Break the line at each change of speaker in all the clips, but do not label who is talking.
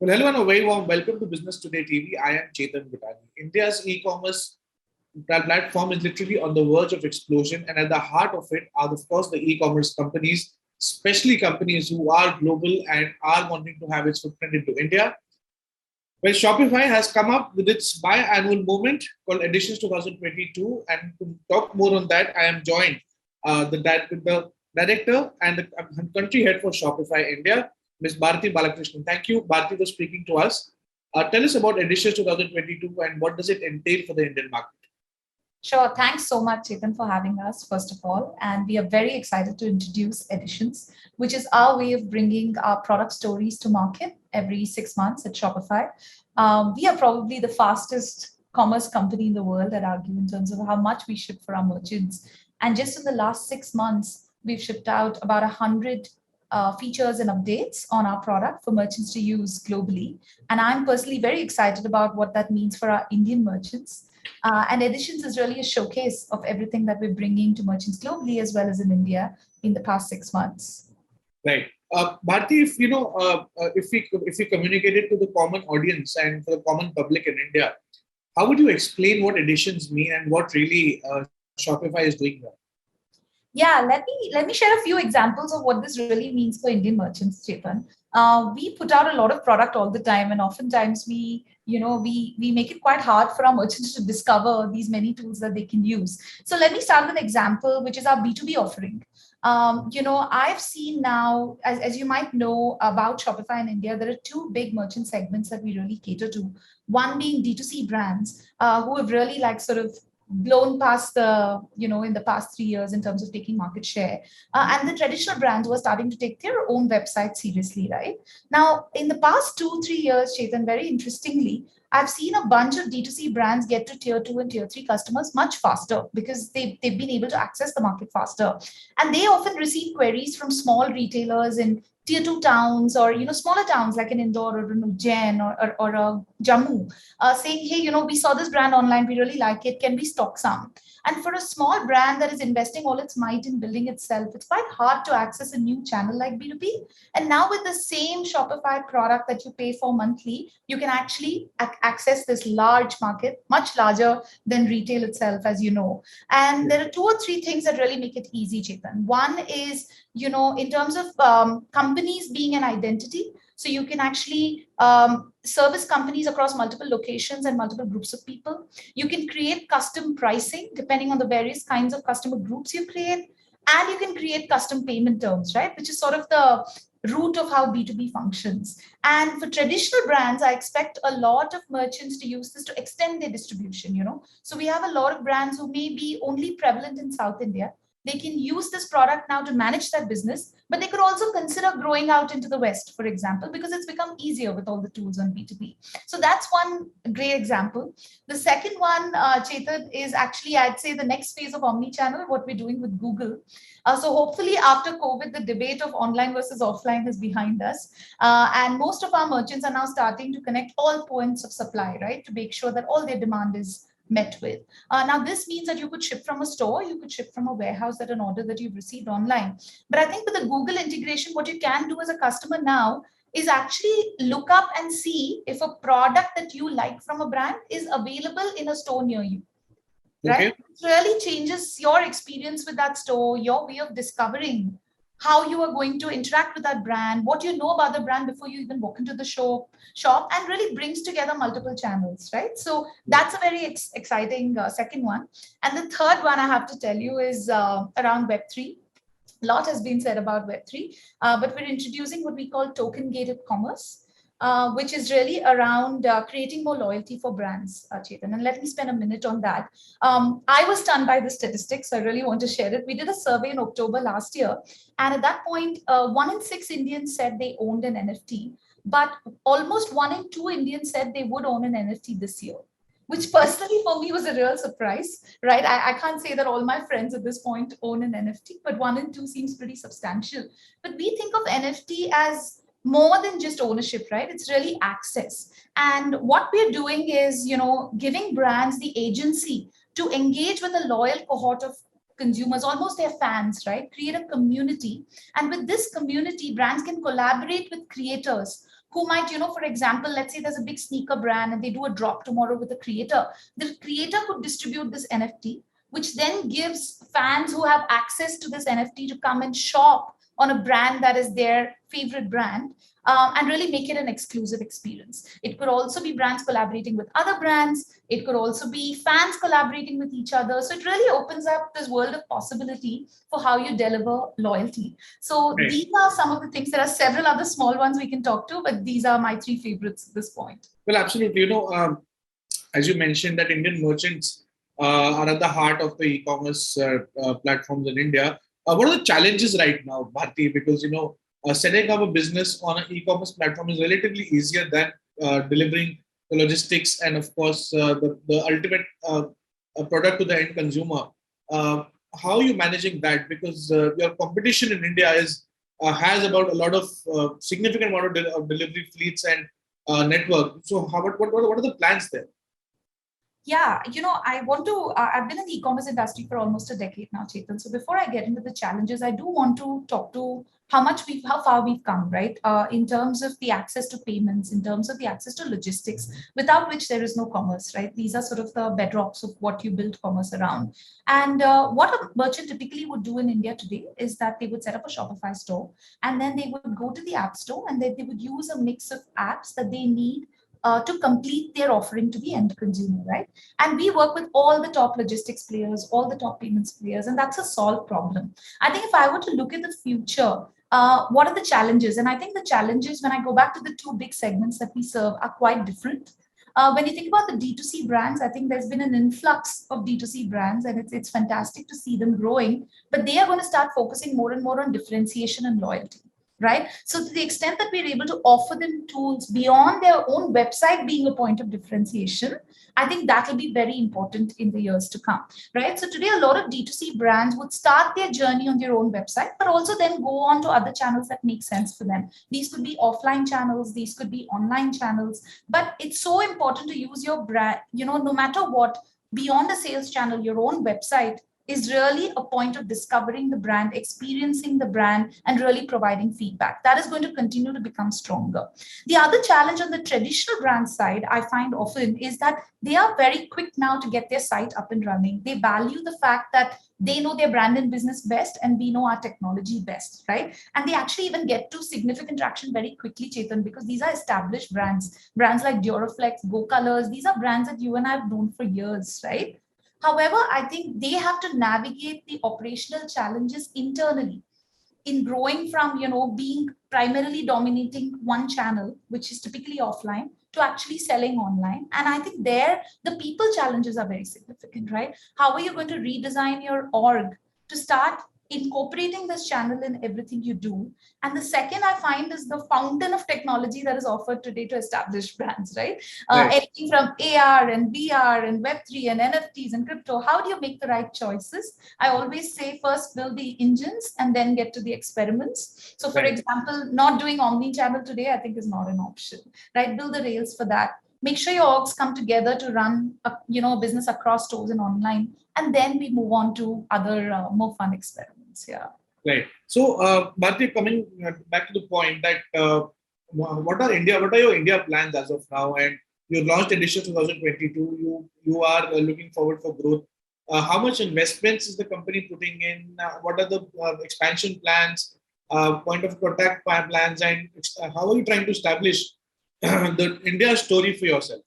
Well, hello and a very warm welcome to Business Today TV. I am Chetan Bhutani. India's e-commerce platform is literally on the verge of explosion, and at the heart of it are, of course, the e-commerce companies, especially companies who are global and are wanting to have its footprint into India. Well, Shopify has come up with its biannual movement called Editions 2022, and to talk more on that, I am joined with the director and the country head for Shopify India, Ms. Bharati Balakrishnan. Thank you, Bharati, for speaking to us. Tell us about Editions 2022 and what does it entail for the Indian market?
Sure. Thanks so much, Chetan, for having us, first of all. And we are very excited to introduce Editions, which is our way of bringing our product stories to market every 6 months at Shopify. We are probably the fastest commerce company in the world, I'd argue, in terms of how much we ship for our merchants. And just in the last 6 months, we've shipped out about 100 features and updates on our product for merchants to use globally. And I'm personally very excited about what that means for our Indian merchants. And Editions is really a showcase of everything that we're bringing to merchants globally as in India in the past 6 months.
Right. Bharti, if we communicate it to the common audience and for the common public in India, how would you explain what Editions mean and what really Shopify is doing there?
Yeah, let me share a few examples of what this really means for Indian merchants, Chetan. We put out a lot of product all the time, and oftentimes we make it quite hard for our merchants to discover these many tools that they can use. So let me start with an example, which is our B2B offering. I've seen now, as you might know about Shopify in India, there are two big merchant segments that we really cater to. One being D2C brands who have really blown past in the past 3 years in terms of taking market share, and the traditional brands were starting to take their own website seriously. Right now, in the past 2-3 years, Chetan, very interestingly, I've seen a bunch of D2C brands get to tier 2 and tier 3 customers much faster because they've been able to access the market faster. And they often receive queries from small retailers in tier 2 towns or smaller towns like in Indore or Ujjain or Jammu, saying, hey, we saw this brand online, we really like it, can we stock some? And for a small brand that is investing all its might in building itself, it's quite hard to access a new channel like B2B. And now with the same Shopify product that you pay for monthly, you can actually access this large market, much larger than retail itself, as you know. And there are 2 or 3 things that really make it easy, Chetan. One is, in terms of companies being an identity. So you can actually service companies across multiple locations and multiple groups of people. You can create custom pricing depending on the various kinds of customer groups you create. And you can create custom payment terms, right? Which is sort of the root of how B2B functions. And for traditional brands, I expect a lot of merchants to use this to extend their distribution, So we have a lot of brands who may be only prevalent in South India. They can use this product now to manage their business, but they could also consider growing out into the West, for example, because it's become easier with all the tools on B2B. So that's one great example. The second one, Chetan, is actually, I'd say, the next phase of omnichannel, what we're doing with Google. So hopefully after COVID, the debate of online versus offline is behind us. And most of our merchants are now starting to connect all points of supply, right, to make sure that all their demand is met with. Now, this means that you could ship from a store, you could ship from a warehouse at an order that you've received online. But I think with the Google integration, what you can do as a customer now is actually look up and see if a product that you like from a brand is available in a store near you. Right? Okay. It really changes your experience with that store, your way of discovering how you are going to interact with that brand, what you know about the brand before you even walk into the shop, and really brings together multiple channels, right? So that's a very exciting second one. And the third one I have to tell you is around Web3. A lot has been said about Web3, but we're introducing what we call token-gated commerce. Which is really around creating more loyalty for brands, Chetan. And let me spend a minute on that. I was stunned by the statistics, so I really want to share it. We did a survey in October last year. And at that point, 1 in 6 Indians said they owned an NFT, but almost 1 in 2 Indians said they would own an NFT this year, which personally for me was a real surprise, right? I can't say that all my friends at this point own an NFT, but 1 in 2 seems pretty substantial. But we think of NFT as more than just ownership, right? It's really access. And what we're doing is, giving brands the agency to engage with a loyal cohort of consumers, almost their fans, right? Create a community. And with this community, brands can collaborate with creators who might, for example, let's say there's a big sneaker brand and they do a drop tomorrow with a creator. The creator could distribute this NFT, which then gives fans who have access to this NFT to come and shop on a brand that is their favorite brand, and really make it an exclusive experience. It could also be brands collaborating with other brands. It could also be fans collaborating with each other. So it really opens up this world of possibility for how you deliver loyalty. So
Right.
these are some of the things. There are several other small ones we can talk to, but these are my three favorites at this point.
Well, absolutely. As you mentioned, that Indian merchants are at the heart of the e-commerce platforms in India. What are the challenges right now, Bharti? Because setting up a business on an e-commerce platform is relatively easier than delivering the logistics and, of course, the ultimate product to the end consumer. How are you managing that? Because your competition in India has about a lot of significant amount of delivery fleets and network. So, what are the plans there?
Yeah, I've been in the e-commerce industry for almost a decade now, Chetan. So before I get into the challenges, I do want to talk to how far we've come, right? In terms of the access to payments, in terms of the access to logistics, without which there is no commerce, right? These are sort of the bedrocks of what you build commerce around. And what a merchant typically would do in India today is that they would set up a Shopify store, and then they would go to the app store, and then they would use a mix of apps that they need to complete their offering to the end consumer, right? And we work with all the top logistics players, all the top payments players, and that's a solved problem. I think if I were to look at the future, what are the challenges? And I think the challenges, when I go back to the two big segments that we serve, are quite different. When you think about the D2C brands, I think there's been an influx of D2C brands, and it's fantastic to see them growing, but they are going to start focusing more and more on differentiation and loyalty. Right. So to the extent that we're able to offer them tools beyond their own website being a point of differentiation, I think that will be very important in the years to come. Right. So today, a lot of D2C brands would start their journey on their own website, but also then go on to other channels that make sense for them. These could be offline channels, these could be online channels, but it's so important to use your brand, no matter what, beyond a sales channel, your own website is really a point of discovering the brand, experiencing the brand, and really providing feedback. That is going to continue to become stronger. The other challenge on the traditional brand side, I find often, is that they are very quick now to get their site up and running. They value the fact that they know their brand and business best, and we know our technology best, right? And they actually even get to significant traction very quickly, Chetan, because these are established brands. Brands like Duraflex, Go Colors, these are brands that you and I have known for years, right? However, I think they have to navigate the operational challenges internally in growing from, being primarily dominating one channel, which is typically offline, to actually selling online. And I think there, the people challenges are very significant, right? How are you going to redesign your org to start incorporating this channel in everything you do? And the second I find is the fountain of technology that is offered today to establish brands, right?
Right.
Everything from AR and VR and Web3 and NFTs and crypto. How do you make the right choices? I always say first build the engines and then get to the experiments. So, for
Right.
example, not doing omni-channel today, I think is not an option, right? Build the rails for that. Make sure your orgs come together to run a business across stores and online, and then we move on to other more fun experiments. Yeah.
Right. So, Bharti, coming back to the point that what are your India plans as of now? And you launched edition 2022. You are looking forward for growth. How much investments is the company putting in? What are the expansion plans, point of contact plans, and how are you trying to establish the India story for yourself?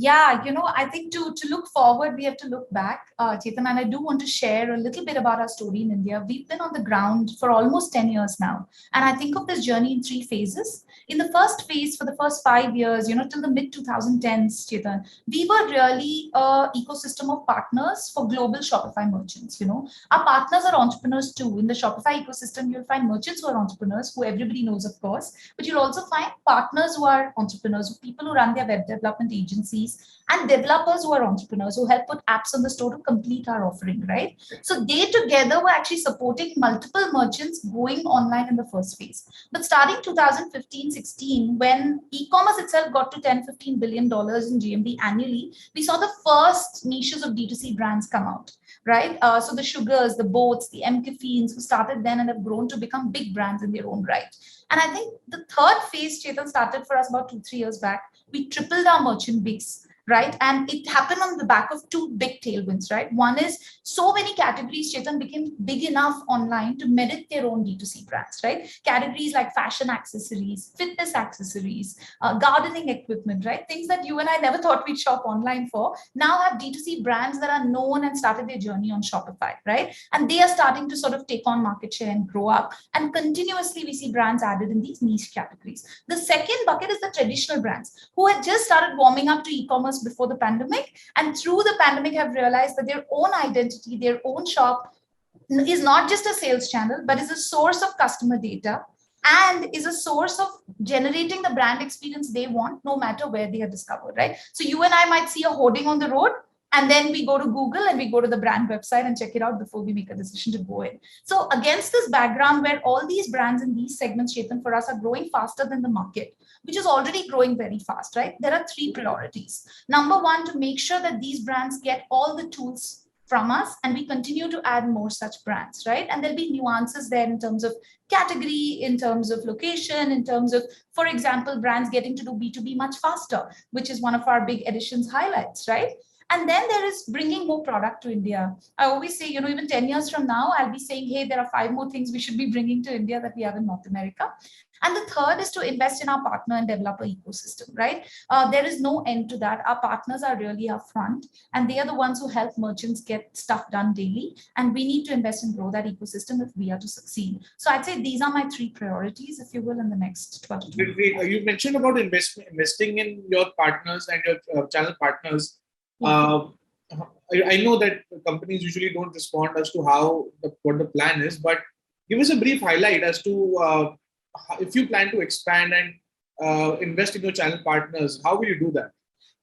Yeah, I think to look forward, we have to look back, Chetan, and I do want to share a little bit about our story in India. We've been on the ground for almost 10 years now, and I think of this journey in three phases. In the first phase, for the first 5 years, till the mid 2010s, Chetan, we were really a ecosystem of partners for global Shopify merchants. Our partners are entrepreneurs too. In the Shopify ecosystem, you'll find merchants who are entrepreneurs, who everybody knows, of course, but you'll also find partners who are entrepreneurs, people who run their web development agencies, and developers who are entrepreneurs who help put apps on the store to complete our offering, right? So they together were actually supporting multiple merchants going online in the first phase. But starting 2015-16, when e-commerce itself got to $10-15 billion in GMV annually, we saw the first niches of D2C brands come out, right? So the Sugars, the Boats, the M Caffeines, who started then and have grown to become big brands in their own right. And I think the third phase, Chetan, started for us about 2-3 years back. We tripled our merchant base, right? And it happened on the back of two big tailwinds, right? One is so many categories, Chetan, became big enough online to merit their own D2C brands, right? Categories like fashion accessories, fitness accessories, gardening equipment, right? Things that you and I never thought we'd shop online for now have D2C brands that are known and started their journey on Shopify, right? And they are starting to sort of take on market share and grow up. And continuously, we see brands added in these niche categories. The second bucket is the traditional brands who had just started warming up to e-commerce before the pandemic, and through the pandemic have realized that their own identity, their own shop is not just a sales channel, but is a source of customer data and is a source of generating the brand experience they want, no matter where they are discovered, right? So you and I might see a hoarding on the road, and then we go to Google and we go to the brand website and check it out before we make a decision to go in. So against this background where all these brands in these segments, Chetan, for us are growing faster than the market, which is already growing very fast, right? There are three priorities. Number one, to make sure that these brands get all the tools from us and we continue to add more such brands, right? And there'll be nuances there in terms of category, in terms of location, in terms of, for example, brands getting to do B2B much faster, which is one of our big editions highlights, right? And then there is bringing more product to India. I always say, even 10 years from now, I'll be saying, hey, there are 5 more things we should be bringing to India that we have in North America. And the third is to invest in our partner and developer ecosystem, right? There is no end to that. Our partners are really our front, and they are the ones who help merchants get stuff done daily. And we need to invest and grow that ecosystem if we are to succeed. So I'd say these are my 3 priorities, if you will, in the next 12 to 20 years.
You mentioned about investing in your partners and your channel partners. I know that companies usually don't respond as to what the plan is, but give us a brief highlight as to if you plan to expand and invest in your channel partners. How will you do that?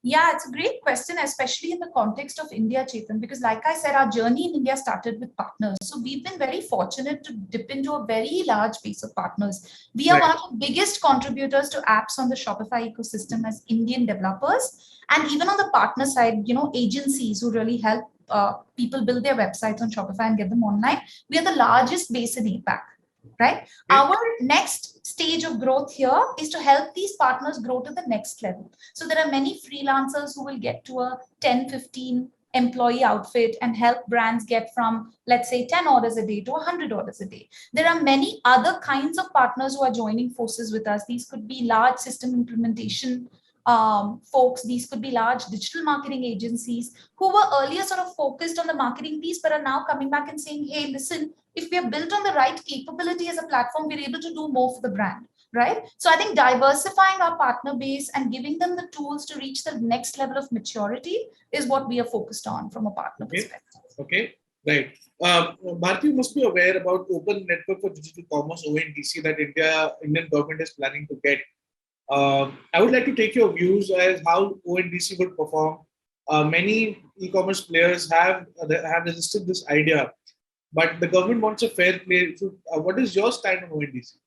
Yeah, it's a great question, especially in the context of India, Chetan, because like I said, our journey in India started with partners. So we've been very fortunate to dip into a very large base of partners. We are one of the biggest contributors to apps on the Shopify ecosystem as Indian developers. And even on the partner side, agencies who really help people build their websites on Shopify and get them online. We are the largest base in APAC, right? Okay. Our next stage of growth here is to help these partners grow to the next level. So there are many freelancers who will get to a 10, 15 employee outfit and help brands get from, let's say, 10 orders a day to 100 orders a day. There are many other kinds of partners who are joining forces with us. These could be large system implementation folks. These could be large digital marketing agencies who were earlier sort of focused on the marketing piece, but are now coming back and saying, hey, listen, if we are built on the right capability as a platform, we're able to do more for the brand, right? So I think diversifying our partner base and giving them the tools to reach the next level of maturity is what we are focused on from a partner perspective.
Okay, right. Bharati, you must be aware about Open Network for Digital Commerce, ONDC, that Indian government is planning to get. I would like to take your views as how ONDC would perform. Many e-commerce players have resisted this idea, but the government wants a fair play. So, what is your stand on ONDC?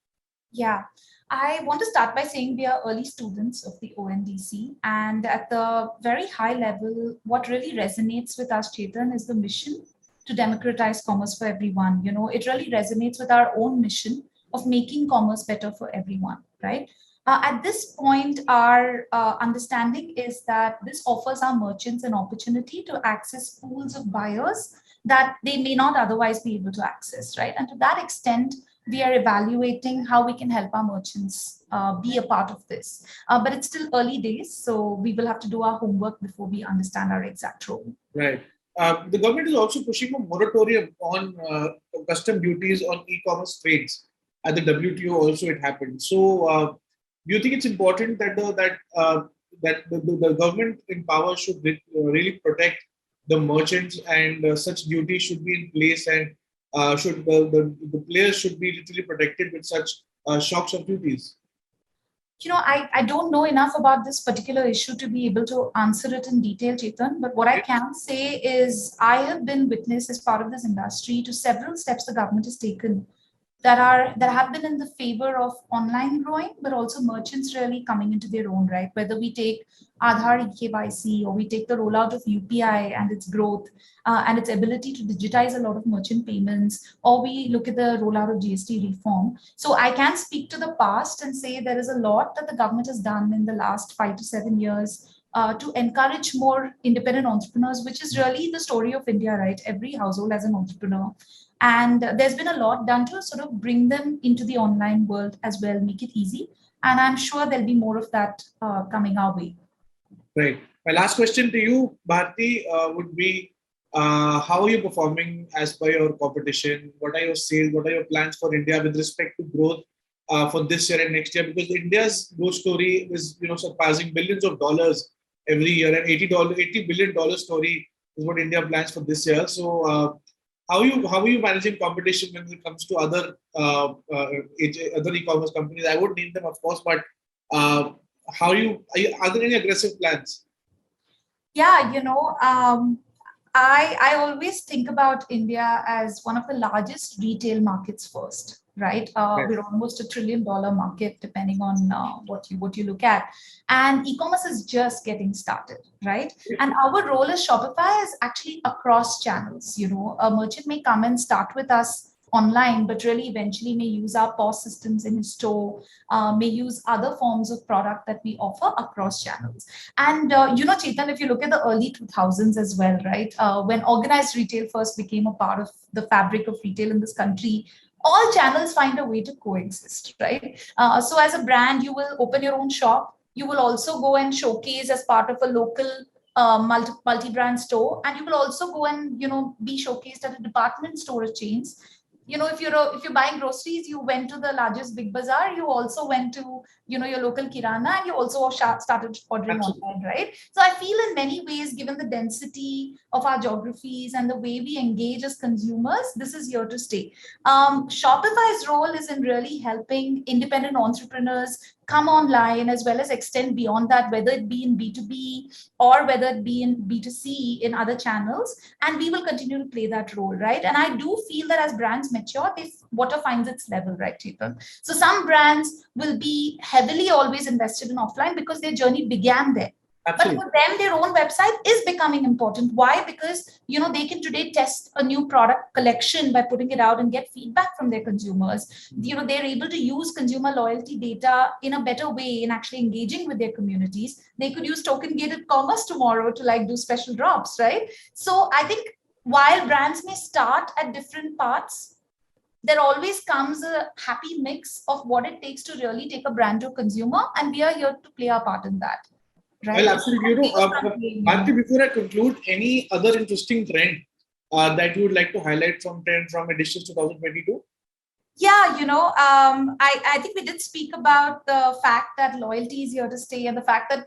Yeah, I want to start by saying we are early students of the ONDC, and at the very high level, what really resonates with us, Chetan, is the mission to democratize commerce for everyone. It really resonates with our own mission of making commerce better for everyone, right? At this point, our understanding is that this offers our merchants an opportunity to access pools of buyers that they may not otherwise be able to access, right? And to that extent, we are evaluating how we can help our merchants be a part of this. But it's still early days, so we will have to do our homework before we understand our exact role.
Right. The government is also pushing a moratorium on custom duties on e-commerce trades. At the WTO also it happened. So, do you think it's important that the government in power should really protect the merchants and such duties should be in place and should the players should be literally protected with such shocks of duties?
I don't know enough about this particular issue to be able to answer it in detail, Chetan. But what I can say is I have been witness as part of this industry to several steps the government has taken that have been in the favor of online growing, but also merchants really coming into their own right. Whether we take Aadhaar KYC, or we take the rollout of UPI and its growth and its ability to digitize a lot of merchant payments, or we look at the rollout of GST reform. So I can speak to the past and say there is a lot that the government has done in the last 5 to 7 years to encourage more independent entrepreneurs, which is really the story of India, right? Every household has an entrepreneur. And there's been a lot done to sort of bring them into the online world as well, make it easy. And I'm sure there'll be more of that coming our way.
Right. My last question to you, Bharti, would be how are you performing as per your competition? What are your sales? What are your plans for India with respect to growth for this year and next year? Because India's growth story is, surpassing billions of dollars every year, and $80 billion story is what India plans for this year. So, how are you managing competition when it comes to other e-commerce companies? I would name them, of course, but are there any aggressive plans?
Yeah, I always think about India as one of the largest retail markets first, right?
Right.
We're almost $1 trillion market, depending on what you look at, and e-commerce is just getting started, right? And our role as Shopify is actually across channels. A merchant may come and start with us online, but really eventually may use our POS systems in his store, may use other forms of product that we offer across channels. And, Chetan, if you look at the early 2000s as well, right, when organized retail first became a part of the fabric of retail in this country, all channels find a way to coexist, right? So as a brand, you will open your own shop. You will also go and showcase as part of a local multi-brand store, and you will also go and be showcased at a department store chains. If you're buying groceries, you went to the largest big bazaar. You also went to your local kirana, and you also started ordering
Absolutely.
online, right? So I feel in many ways, given the density of our geographies and the way we engage as consumers, this is here to stay. Shopify's role is in really helping independent entrepreneurs come online, as well as extend beyond that, whether it be in B2B or whether it be in B2C in other channels. And we will continue to play that role, right? And I do feel that as brands mature, water finds its level, right, Chetan? So some brands will be heavily always invested in offline because their journey began there.
Absolutely.
But for them, their own website is becoming important. Why? Because they can today test a new product collection by putting it out and get feedback from their consumers. They're able to use consumer loyalty data in a better way in actually engaging with their communities. They could use token gated commerce tomorrow to do special drops, right? So I think while brands may start at different parts, there always comes a happy mix of what it takes to really take a brand to a consumer, and we are here to play our part in that. Right?
Well, absolutely. Bharti, before I conclude, any other interesting trend that you would like to highlight from editions 2022?
Yeah, I think we did speak about the fact that loyalty is here to stay, and the fact that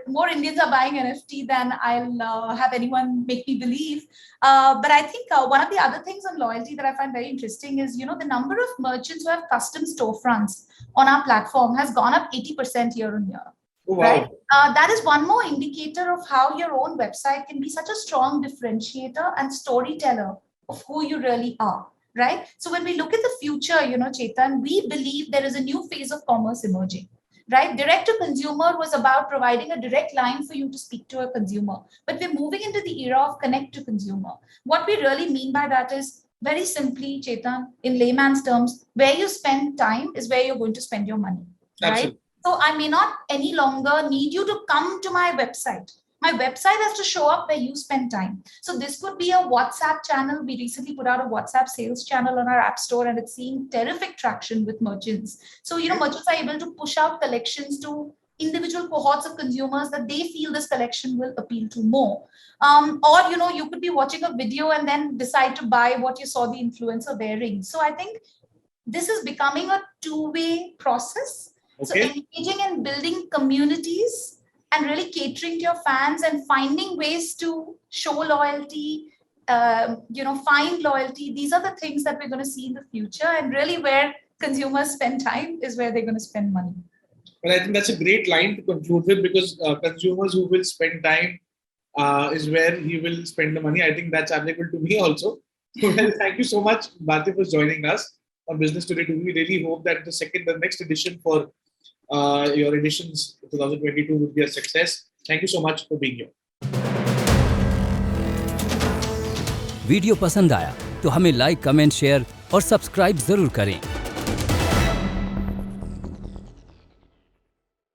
more Indians are buying NFT than I'll have anyone make me believe. But I think one of the other things on loyalty that I find very interesting is, the number of merchants who have custom storefronts on our platform has gone up 80% year on year.
Oh, wow.
Right? That is one more indicator of how your own website can be such a strong differentiator and storyteller of who you really are. Right? So when we look at the future, Chetan, we believe there is a new phase of commerce emerging. Right? Direct to consumer was about providing a direct line for you to speak to a consumer. But we're moving into the era of connect to consumer. What we really mean by that is, very simply, Chetan, in layman's terms, where you spend time is where you're going to spend your money.
Absolutely.
Right? So I may not any longer need you to come to my website. My website has to show up where you spend time. So this could be a WhatsApp channel. We recently put out a WhatsApp sales channel on our app store, and it's seeing terrific traction with merchants. So, merchants are able to push out collections to individual cohorts of consumers that they feel this collection will appeal to more. Or, you could be watching a video and then decide to buy what you saw the influencer wearing. So I think this is becoming a two-way process. Okay. So engaging and building communities and really catering to your fans and finding ways to show loyalty, find loyalty. These are the things that we're going to see in the future, and really where consumers spend time is where they're going to spend money.
Well, I think that's a great line to conclude with, because consumers who will spend time is where he will spend the money. I think that's applicable to me also. Well, thank you so much, Bharati, for joining us. on Business Today TV. We really hope that the next edition for your editions 2022 would be a success. Thank you so much for being here.
Video पसंद आया तो हमें like, comment, share और subscribe जरूर करें।